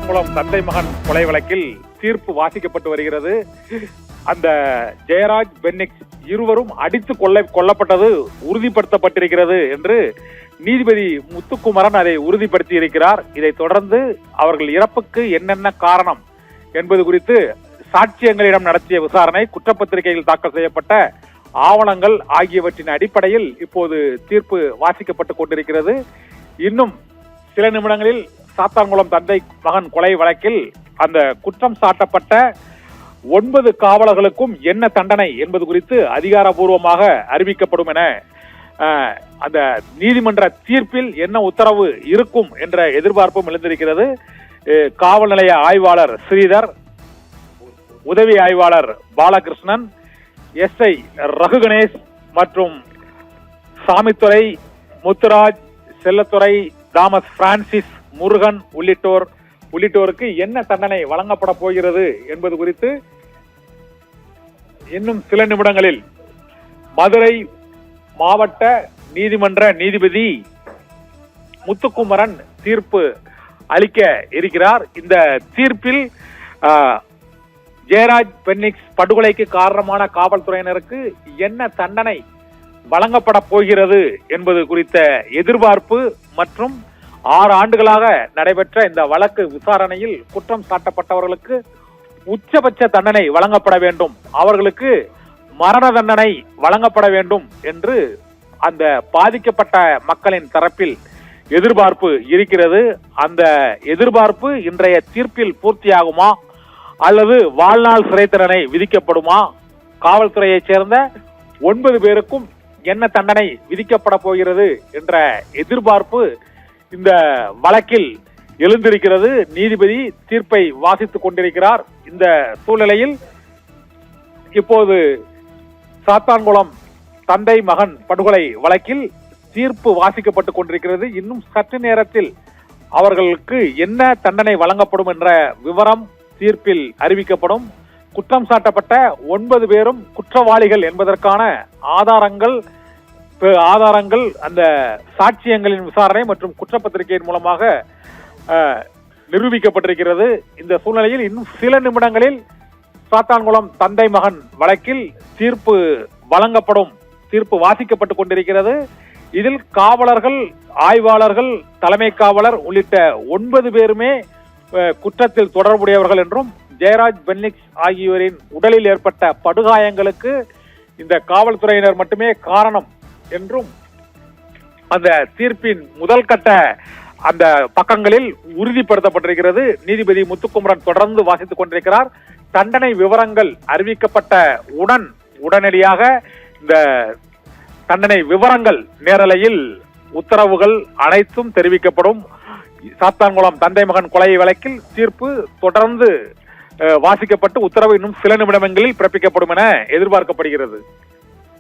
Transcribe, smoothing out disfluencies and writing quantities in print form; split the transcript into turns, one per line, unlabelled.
சாத்தான்குளம் தந்தை மகன் கொலை வழக்கில் தீர்ப்பு வாசிக்கப்பட்டு வருகிறது. அந்த ஜெயராஜ் பென்னிக்ஸ் இருவரும் அடித்து கொல்லப்பட்டது உறுதிப்படுத்தப்பட்டிருக்கிறது என்று நீதிபதி முத்துக்குமரன் அதை உறுதிப்படுத்தி இருக்கிறார். இதைத் தொடர்ந்து அவர்கள் இறப்புக்கு என்னென்ன காரணம் என்பது குறித்து சாட்சியங்களிடம் நடத்திய விசாரணை, குற்றப்பத்திரிகையில் தாக்கல் செய்யப்பட்ட ஆவணங்கள் ஆகியவற்றின் அடிப்படையில் இப்போது தீர்ப்பு வாசிக்கப்பட்டுக் கொண்டிருக்கிறது. இன்னும் சில நிமிடங்களில் சாத்தான்குளம் தந்தை மகன் கொலை வழக்கில் அந்த குற்றம் சாட்டப்பட்ட 9 காவலர்களுக்கும் என்ன தண்டனை என்பது குறித்து அதிகாரப்பூர்வமாக அறிவிக்கப்படும் என அந்த நீதிமன்ற தீர்ப்பில் என்ன உத்தரவு இருக்கும் என்ற எதிர்பார்ப்பும் எழுந்திருக்கிறது. காவல் நிலைய ஆய்வாளர் ஸ்ரீதர், உதவி ஆய்வாளர் பாலகிருஷ்ணன், SI ரகு கணேஷ் மற்றும் சாமித்துறை, முத்துராஜ், செல்லத்துறை, தாமஸ் பிரான்சிஸ், முருகன் உள்ளிட்டோருக்கு என்ன தண்டனை வழங்கப்பட போகிறது என்பது குறித்து இன்னும் சில நிமிடங்களில் மதுரை மாவட்ட நீதிமன்ற நீதிபதி முத்துக்குமரன் தீர்ப்பு அளிக்க இருக்கிறார். இந்த தீர்ப்பில் ஜெயராஜ் பென்னிக்ஸ் படுகொலைக்கு காரணமான காவல்துறையினருக்கு என்ன தண்டனை வழங்கப்பட போகிறது என்பது குறித்த எதிர்பார்ப்பு மற்றும் 6 ஆண்டுகளாக நடைபெற்ற இந்த வழக்கு விசாரணையில் குற்றம் சாட்டப்பட்டவர்களுக்கு உச்சபட்ச தண்டனை வழங்கப்பட வேண்டும், அவர்களுக்கு மரண தண்டனை வழங்கப்பட வேண்டும் என்று அந்த பாதிக்கப்பட்ட மக்களின் தரப்பில் எதிர்பார்ப்பு இருக்கிறது. அந்த எதிர்பார்ப்பு இன்றைய தீர்ப்பில் பூர்த்தியாகுமா அல்லது வாழ்நாள் சிறை தண்டனை விதிக்கப்படுமா? காவல்துறையைச் சேர்ந்த 9 பேருக்கும் என்ன தண்டனை விதிக்கப்பட போகிறது என்ற எதிர்பார்ப்பு இந்த வழக்கில் எழுந்திருக்கிறது. நீதிபதி தீர்ப்பை வாசித்துக் கொண்டிருக்கிறார். இந்த சூழ்நிலையில் இப்போது சாத்தான்குளம் தந்தை மகன் படுகொலை வழக்கில் தீர்ப்பு வாசிக்கப்பட்டுக் கொண்டிருக்கிறது. இன்னும் சற்று நேரத்தில் அவர்களுக்கு என்ன தண்டனை வழங்கப்படும் என்ற விவரம் தீர்ப்பில் அறிவிக்கப்படும். குற்றம் சாட்டப்பட்ட 9 பேரும் குற்றவாளிகள் என்பதற்கான ஆதாரங்கள் அந்த சாட்சியங்களின் விசாரணை மற்றும் குற்றப்பத்திரிகையின் மூலமாக நிரூபிக்கப்பட்டிருக்கிறது. இந்த சூழ்நிலையில் இன்னும் சில நிமிடங்களில் சாத்தான்குளம் தந்தை மகன் வழக்கில் தீர்ப்பு வழங்கப்படும். தீர்ப்பு வாசிக்கப்பட்டுக் கொண்டிருக்கிறது. இதில் காவலர்கள், ஆய்வாளர்கள், தலைமை காவலர் உள்ளிட்ட 9 பேருமே குற்றத்தில் தொடர்புடையவர்கள் என்றும் ஜெயராஜ் பென்னிக்ஸ் ஆகியோரின் உடலில் ஏற்பட்ட படுகாயங்களுக்கு இந்த காவல்துறையினர் மட்டுமே காரணம் என்றும் அந்த தீர்ப்பின் முதல் கட்ட அந்த பக்கங்களில் உறுதிப்படுத்தப்பட்டிருக்கிறது. நீதிபதி முத்துக்குமரன் தொடர்ந்து வாசித்துக் கொண்டிருக்கிறார். தண்டனை விவரங்கள் அறிவிக்கப்பட்ட உடனடியாக இந்த தண்டனை விவரங்கள் நேரலையில் உத்தரவுகள் அனைத்தும் தெரிவிக்கப்படும். சாத்தான்குளம் தந்தை மகன் கொலை வழக்கில் தீர்ப்பு தொடர்ந்து வாசிக்கப்பட்டு உத்தரவு இன்னும் சில நிமிடங்களில் பிறப்பிக்கப்படும் என எதிர்பார்க்கப்படுகிறது.